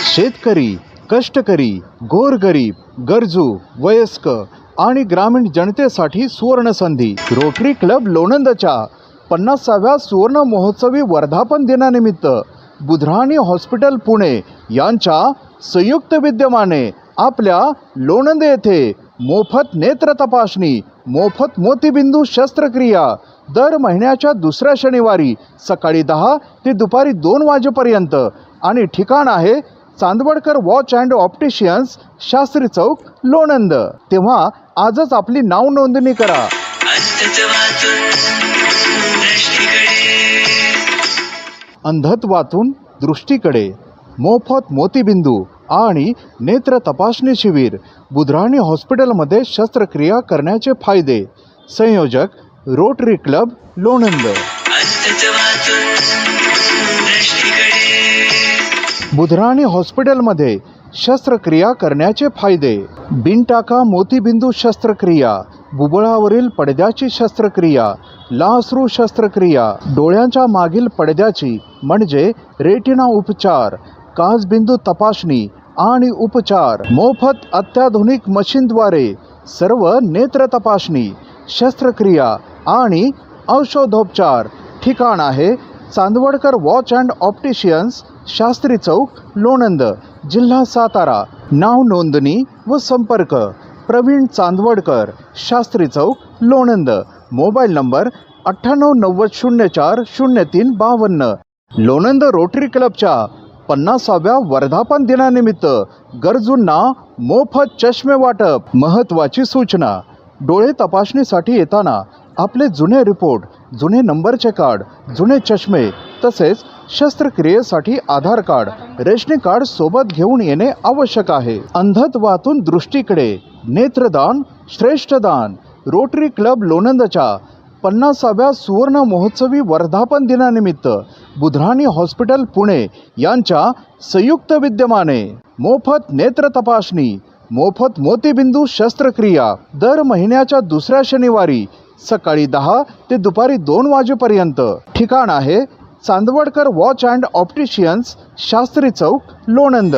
शेतकरी, कष्टकरी, गोरगरीब, गरजू, वयस्क आणि ग्रामीण जनतेसाठी सुवर्ण संधी. रोटरी क्लब लोणंदच्या 50व्या सुवर्ण महोत्सवी वर्धापन दिनानिमित्त बुधराणी हॉस्पिटल पुणे यांच्या संयुक्त विद्यमाने आपल्या लोणंद येथे मोफत नेत्र तपासणी, मोफत मोतीबिंदू शस्त्रक्रिया दर महिन्याच्या दुसऱ्या शनिवारी सकाळी 10 ते दुपारी 2 वाजेपर्यंत आणि ठिकाण आहे Chandwadkar watch and opticians, Shastri Chowk, Lonand. तेव्हा आजच आपली नाव नोंदणी करा. अंधत्वातून दृष्टीकडे मोफत मोतीबिंदू आणि नेत्र तपासणी शिबिर बुधराणी हॉस्पिटलमध्ये शस्त्रक्रिया करण्याचे फायदे. संयोजक रोटरी क्लब लोणंद. बुधराणी हॉस्पिटलमध्ये शस्त्रक्रिया करण्याचे फायदे. बिनटाका मोतीबिंदू शस्त्रक्रिया, बुबुळावरील पडद्याची शस्त्रक्रिया, लासरू शस्त्रक्रिया, डोळ्यांच्या मागील पडद्याची म्हणजे रेटिना उपचार, काचबिंदू तपासणी आणि उपचार, मोफत अत्याधुनिक मशीनद्वारे सर्व नेत्र तपासणी, शस्त्रक्रिया आणि औषधोपचार. ठिकाण आहे Chandwadkar watch and opticians, Shastri Chowk, Lonand, जिल्हा सातारा. नाव नोंदणी व संपर्क Pravin Chandwadkar, Shastri Chowk, Lonand. Mobile number 9890400352. Lonand Rotary क्लबच्या 50व्या वर्धापन दिनानिमित्त गरजूंना मोफत चष्मे वाटप. महत्त्वाची सूचना: डोळे तपासणीसाठी येताना आपले जुने रिपोर्ट, जुने नंबरचे कार्ड, जुने चष्मे तसेच शस्त्रक्रियेसाठी आधार कार्ड, रेशनिंग कार्ड सोबत घेऊन येणे आवश्यक आहे. अंधत्वातून दृष्टीकडे नेत्रदान श्रेष्ठ दान. रोटरी क्लब लोणंदच्या 50व्या सुवर्ण महोत्सवी वर्धापन दिनानिमित्त बुधराणी हॉस्पिटल पुणे यांच्या संयुक्त विद्यमाने मोफत नेत्र तपासणी, मोफत मोतीबिंदू शस्त्रक्रिया दर महिन्याच्या दुसऱ्या शनिवारी सकाळी 10 ते दुपारी 2 वाजेपर्यंत. ठिकाण आहे Chandwadkar watch and opticians, Shastri Chowk, Lonand.